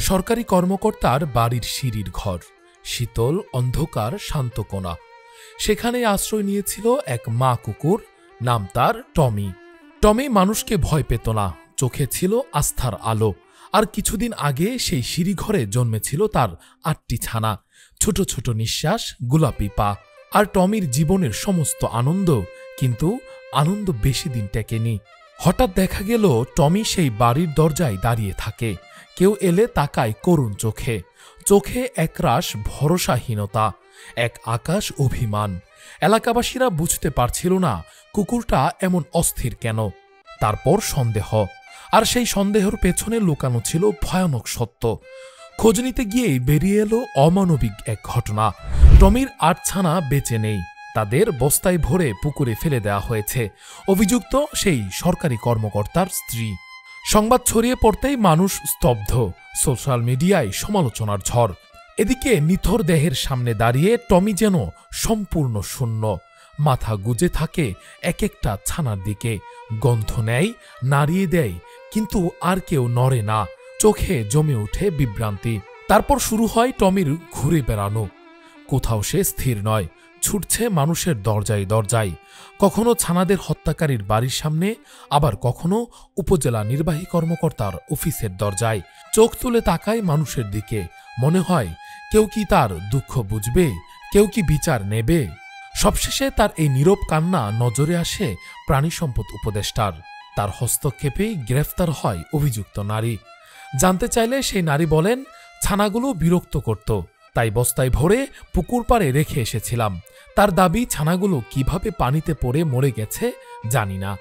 সরকারি কর্মকর্তার বাড়ির সিঁড়ির ঘর, শীতল অন্ধকার শান্ত কোণা। সেখানে আশ্রয় নিয়েছিল এক মা কুকুর, নাম তার টমি। টমি মানুষকে ভয় পেত না, চোখে ছিল আস্থার আলো। আর কিছুদিন আগে সেই সিঁড়িঘরে জন্মেছিল তার ৮টি ছানা, ছোট ছোট নিঃশ্বাস, গোলাপি পা। আর টমির জীবনের সমস্ত আনন্দ, কিন্তু আনন্দ বেশি দিন টেকেনি। হঠাৎ দেখা গেল টমি সেই বাড়ির দরজায় দাঁড়িয়ে থাকে। কেউ এলে তাকায় করুণ চোখে, চোখে একরাশ ভরসাহীনতা, এক আকাশ অভিমান। এলাকাবাসীরা বুঝতে পারছিল না কুকুরটা এমন অস্থির কেন। তারপর সন্দেহ, আর সেই সন্দেহের পেছনে লুকানো ছিল ভয়ানক সত্য। খোঁজ নিতে গিয়েই বেরিয়ে এলো অমানবিক এক ঘটনা। টমির ৮ ছানা বেঁচে নেই, তাদের বস্তায় ভরে পুকুরে ফেলে দেওয়া হয়েছে। অভিযুক্ত সেই সরকারি কর্মকর্তার স্ত্রী। সংবাদ ছড়িয়ে পড়তেই মানুষ স্তব্ধ, সোশ্যাল মিডিয়ায় সমালোচনার ঝড়। এদিকে নিথর দেহের সামনে দাঁড়িয়ে টমি যেন সম্পূর্ণ শূন্য, মাথা গুজে থাকে এক একটা ছানার দিকে, গন্ধ নেয়, নাড়িয়ে দেয়, কিন্তু আর কেউ নড়ে না। চোখে জমে ওঠে বিভ্রান্তি। তারপর শুরু হয় টমির ঘুরে বেড়ানো। কোথাও সে স্থির নয়, ছুটছে মানুষের দরজায় দরজায়, কখনো ছানাদের হত্যাকারীর বাড়ির সামনে, আবার কখনো উপজেলা নির্বাহী কর্মকর্তার অফিসের দরজায়। চোখ তুলে তাকায় মানুষের দিকে, মনে হয় কেউ কি তার দুঃখ বুঝবে, কেউ কি বিচার নেবে। সবশেষে তার এই নীরব কান্না নজরে আসে প্রাণী সম্পদ উপদেষ্টার। তার হস্তক্ষেপেই গ্রেফতার হয় অভিযুক্ত নারী। জানতে চাইলে সেই নারী বলেন, ছানাগুলো বিরক্ত করত, তাই বস্তায় ভরে পুকুর পাড়ে রেখে এসেছিলাম। তার দাবি ছানাগুলো কিভাবে পানিতে পড়ে মরে গেছে জানি না।